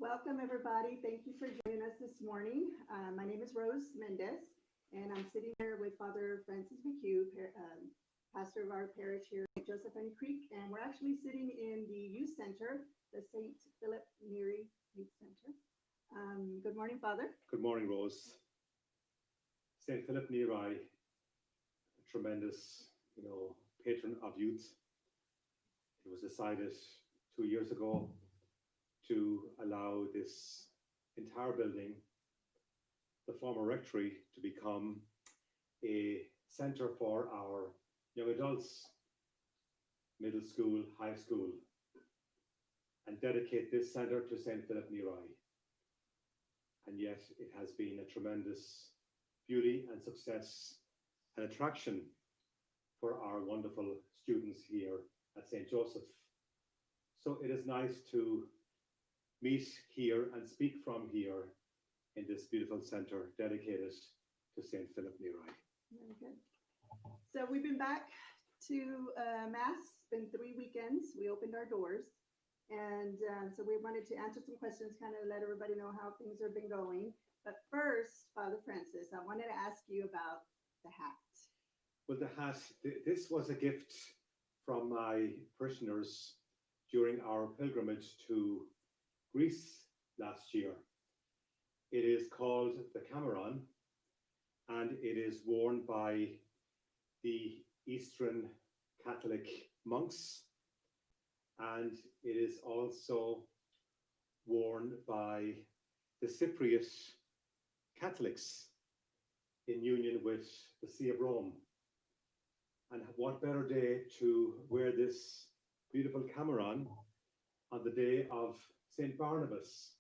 Welcome, everybody. Thank you for joining us this morning. My name is Rose Mendez, and I'm sitting here with Father Francis McHugh, pastor of our parish here at Joseph N. Creek, and we're actually sitting in the youth center, the St. Philip Neri Youth Center. Good morning, Father. Good morning, Rose. St. Philip Neri, a tremendous, patron of youth. It was decided 2 years ago to allow this entire building, the former rectory, to become a center for our young adults, middle school, high school, and dedicate this center to St. Philip Neri. And yet it has been a tremendous beauty and success and attraction for our wonderful students here at St. Joseph. So it is nice to meet here and speak from here in this beautiful center dedicated to St. Philip Neri. Very good. So we've been back to Mass. It's been 3 weekends. We opened our doors. And so we wanted to answer some questions, kind of let everybody know how things have been going. But first, Father Francis, I wanted to ask you about the hat. Well, the hat, this was a gift from my parishioners during our pilgrimage to Greece last year. It is called the Cameron, and it is worn by the Eastern Catholic monks, and it is also worn by the Cypriot Catholics in union with the See of Rome. And what better day to wear this beautiful Cameron on the day of St. Barnabas,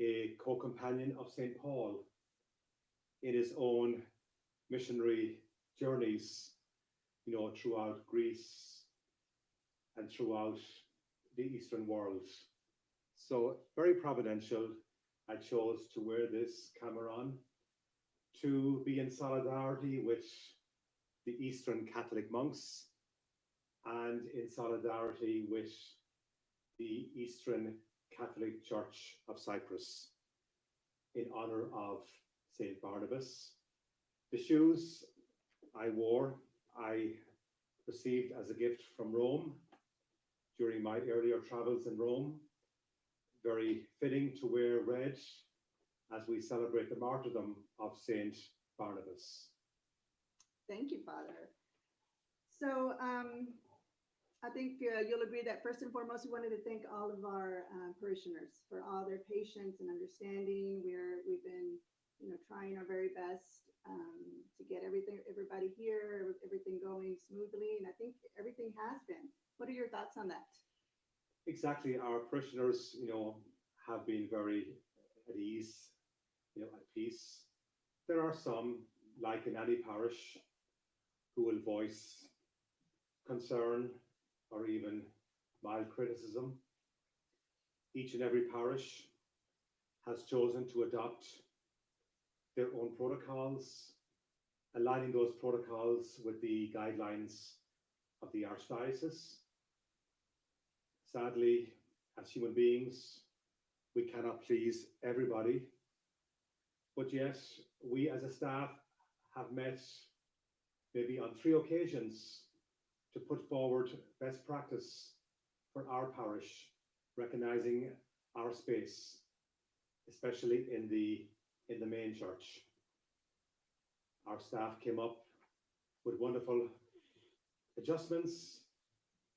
a co-companion of St. Paul in his own missionary journeys, throughout Greece and throughout the Eastern world. So very providential, I chose to wear this Cameron to be in solidarity with the Eastern Catholic monks and in solidarity with the Eastern Catholic Church of Cyprus in honor of St. Barnabas. The shoes I wore, I received as a gift from Rome during my earlier travels in Rome. Very fitting to wear red as we celebrate the martyrdom of St. Barnabas. Thank you, Father. So I think you'll agree that first and foremost, we wanted to thank all of our parishioners for all their patience and understanding. We've been, trying our very best to get everybody here, everything going smoothly, and I think everything has been. What are your thoughts on that? Exactly, our parishioners, have been very at ease, at peace. There are some, like in any parish, who will voice concern or even mild criticism. Each and every parish has chosen to adopt their own protocols, aligning those protocols with the guidelines of the Archdiocese. Sadly, as human beings, we cannot please everybody, but yet we as a staff have met maybe on 3 occasions to put forward best practice for our parish, recognizing our space, especially in the main church. Our staff came up with wonderful adjustments.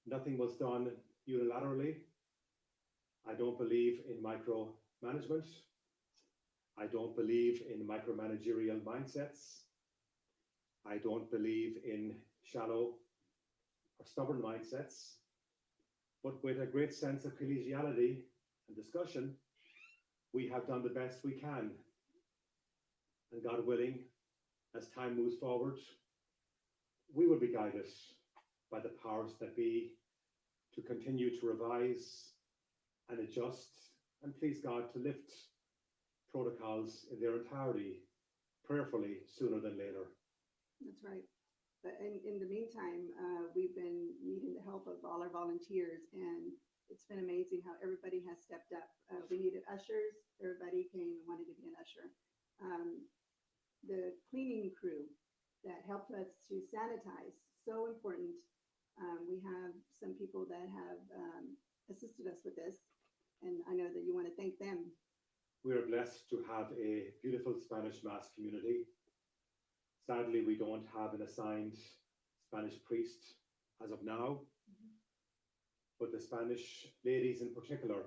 Nothing was done unilaterally. I don't believe in micromanagement. I don't believe in micromanagerial mindsets. I don't believe in shallow or stubborn mindsets, but with a great sense of collegiality and discussion, we have done the best we can. And God willing, as time moves forward, we will be guided by the powers that be to continue to revise and adjust and please God to lift protocols in their entirety prayerfully sooner than later. That's right. But in the meantime, we've been needing the help of all our volunteers, and it's been amazing how everybody has stepped up. We needed ushers. Everybody came and wanted to be an usher. The cleaning crew that helped us to sanitize, so important. We have some people that have assisted us with this, and I know that you want to thank them. We are blessed to have a beautiful Spanish Mass community. Sadly, we don't have an assigned Spanish priest as of now, but the Spanish ladies in particular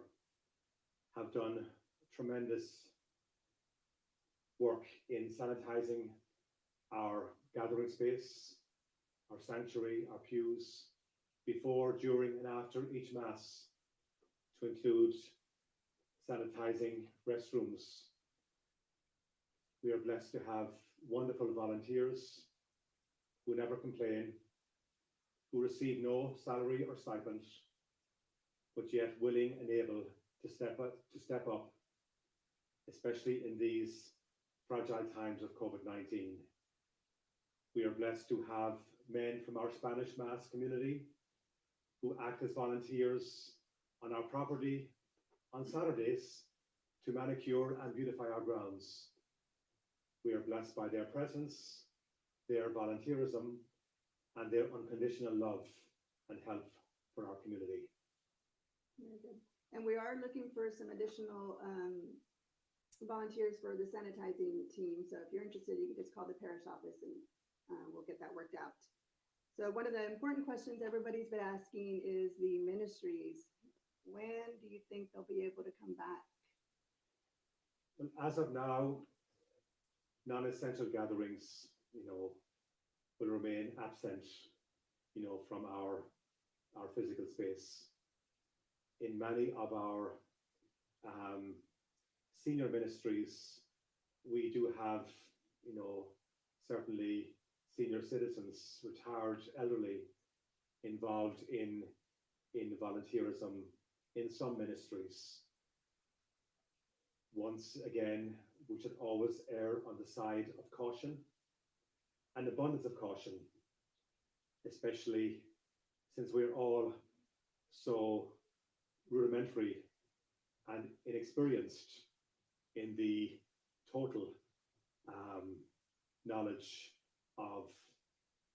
have done tremendous work in sanitizing our gathering space, our sanctuary, our pews, before, during, and after each Mass, to include sanitizing restrooms. We are blessed to have wonderful volunteers who never complain, who receive no salary or stipend, but yet willing and able to step up, especially in these fragile times of COVID-19. We are blessed to have men from our Spanish Mass community who act as volunteers on our property on Saturdays to manicure and beautify our grounds. We are blessed by their presence, their volunteerism, and their unconditional love and help for our community. Very good. And we are looking for some additional volunteers for the sanitizing team. So if you're interested, you can just call the parish office and we'll get that worked out. So one of the important questions everybody's been asking is the ministries. When do you think they'll be able to come back? Well, as of now, non-essential gatherings, will remain absent, from our physical space. In many of our senior ministries, we do have, certainly senior citizens, retired elderly, involved in volunteerism in some ministries. Once again, we should always err on the side of caution and abundance of caution, especially since we're all so rudimentary and inexperienced in the total knowledge of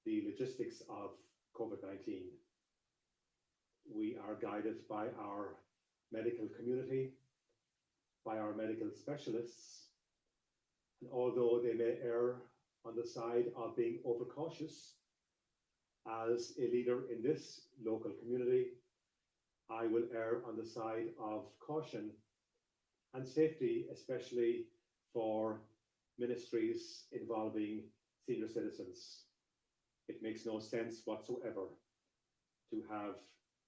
the logistics of COVID-19. We are guided by our medical community, by our medical specialists, and although they may err on the side of being overcautious, as a leader in this local community, I will err on the side of caution and safety, especially for ministries involving senior citizens. It makes no sense whatsoever to have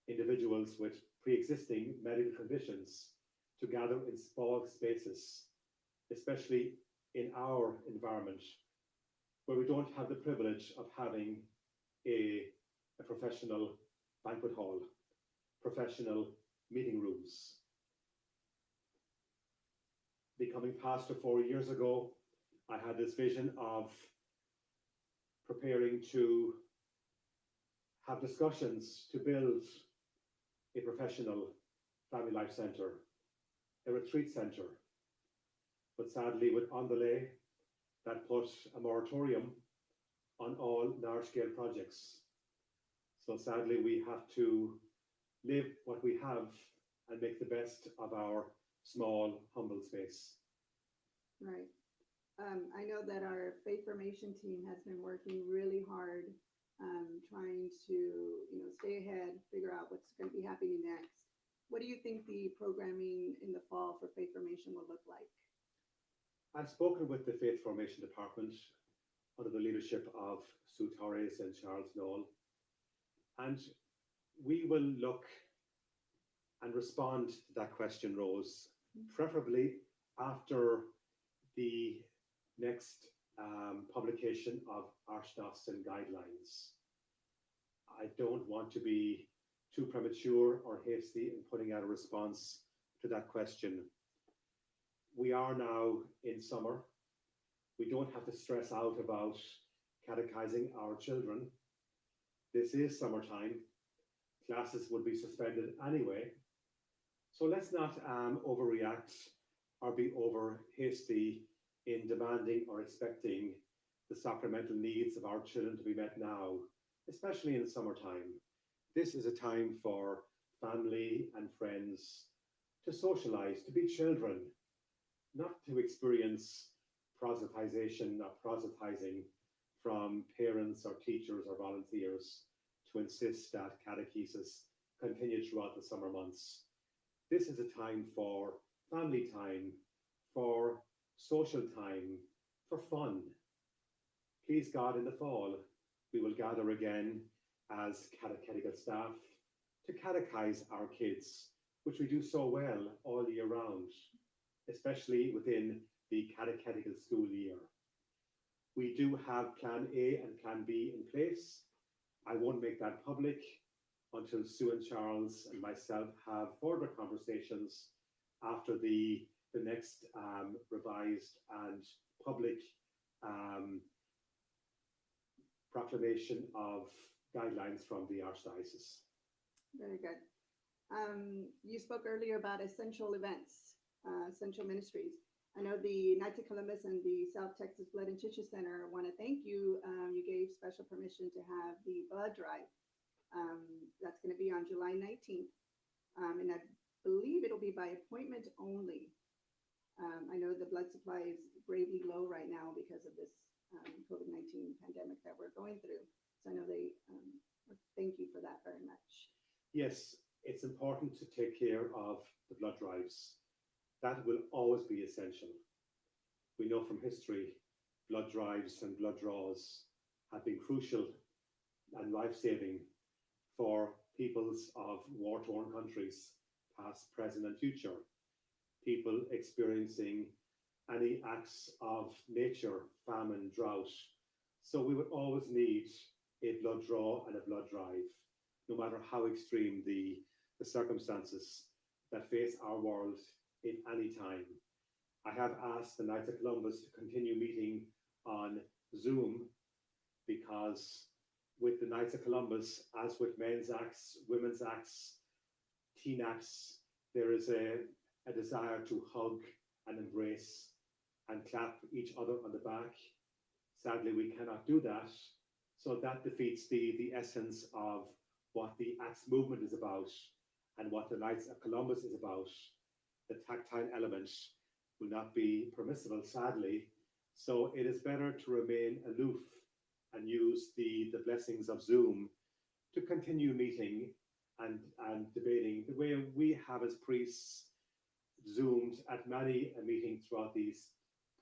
individuals with pre-existing medical conditions to gather in small spaces, especially in our environment, where we don't have the privilege of having a professional banquet hall, professional meeting rooms. Becoming pastor 4 years ago, I had this vision of preparing to have discussions to build a professional family life center, a retreat center. But sadly, with Andale, that put a moratorium on all large-scale projects. So sadly, we have to live what we have and make the best of our small, humble space. Right. I know that our faith formation team has been working really hard, trying to, stay ahead, figure out what's going to be happening next. What do you think the programming in the fall for faith formation will look like? I've spoken with the Faith Formation Department under the leadership of Sue Torres and Charles Knoll, and we will look and respond to that question, Rose, preferably after the next publication of Archdiocesan guidelines. I don't want to be too premature or hasty in putting out a response to that question. We are now in summer. We don't have to stress out about catechizing our children. This is summertime. Classes would be suspended anyway, So let's not overreact or be over hasty in demanding or expecting the sacramental needs of our children to be met now, especially in summertime. This is a time for family and friends to socialize, to be children, not to experience proselytization or proselytizing from parents or teachers or volunteers to insist that catechesis continue throughout the summer months. This is a time for family time, for social time, for fun. Please God, in the fall, we will gather again as catechetical staff to catechize our kids, which we do so well all year round, especially within the catechetical school year. We do have Plan A and Plan B in place. I won't make that public until Sue and Charles and myself have further conversations after the next revised and public proclamation of guidelines from the Archdiocese. Very good. You spoke earlier about essential events, essential ministries. I know the Knights of Columbus and the South Texas Blood and Tissue Center want to thank you. You gave special permission to have the blood drive. That's going to be on July 19th. And I believe it'll be by appointment only. I know the blood supply is gravely low right now because of this COVID-19 pandemic that we're going through. So I know they thank you for that very much. Yes, it's important to take care of the blood drives. That will always be essential. We know from history, blood drives and blood draws have been crucial and life-saving for peoples of war-torn countries, past, present, and future. People experiencing any acts of nature, famine, drought. So we would always need a blood draw and a blood drive, no matter how extreme the circumstances that face our world in any time. I have asked the Knights of Columbus to continue meeting on Zoom because with the Knights of Columbus, as with men's acts, women's acts, teen acts, there is a desire to hug and embrace and clap each other on the back. Sadly, we cannot do that. So that defeats the essence of what the Acts movement is about and what the Knights of Columbus is about. The tactile element will not be permissible, sadly. So it is better to remain aloof and use the blessings of Zoom to continue meeting and debating the way we have as priests Zoomed at many a meeting throughout these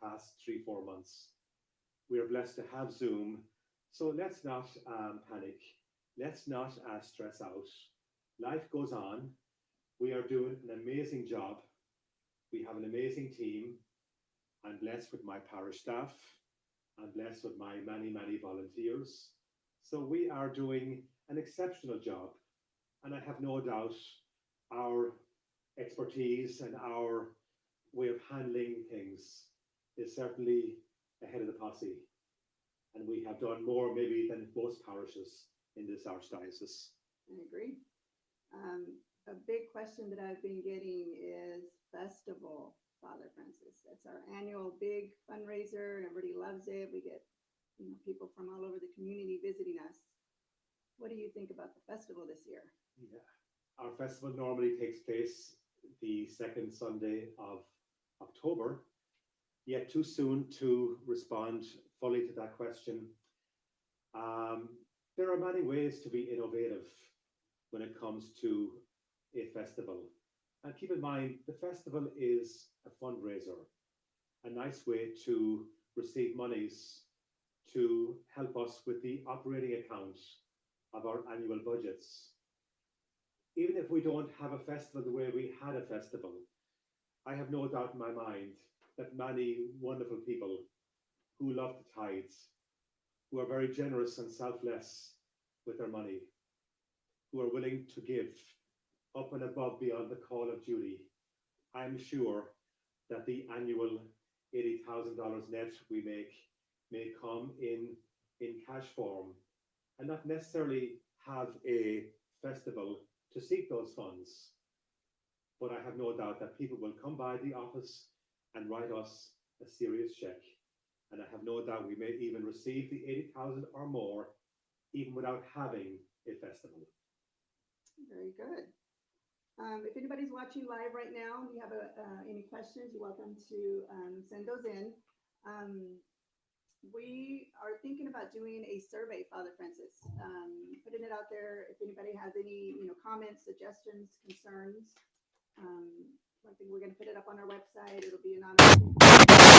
past 3-4 months. We are blessed to have Zoom, so let's not panic. Let's not stress out. Life goes on. We are doing an amazing job. We have an amazing team. I'm blessed with my parish staff. I'm blessed with my many, many volunteers. So we are doing an exceptional job. And I have no doubt our expertise and our way of handling things is certainly ahead of the posse. And we have done more maybe than most parishes in this archdiocese. I agree. A big question that I've been getting is festival, Father Francis. It's our annual big fundraiser. Everybody loves it. We get people from all over the community visiting us. What do you think about the festival this year? Yeah, our festival normally takes place the second Sunday of October. Yet too soon to respond fully to that question. There are many ways to be innovative when it comes to a festival. And keep in mind, the festival is a fundraiser, a nice way to receive monies to help us with the operating account of our annual budgets. Even if we don't have a festival the way we had a festival, I have no doubt in my mind that many wonderful people who love the tithes, who are very generous and selfless with their money, who are willing to give up and above beyond the call of duty, I'm sure that the annual $80,000 net we make may come in cash form and not necessarily have a festival to seek those funds. but I have no doubt that people will come by the office and write us a serious check. And I have no doubt we may even receive the 80,000 or more, even without having a festival. Very good. If anybody's watching live right now and you have any questions, you're welcome to send those in. We are thinking about doing a survey, Father Francis, putting it out there. If anybody has any, comments, suggestions, concerns, I think we're going to put it up on our website. It'll be anonymous.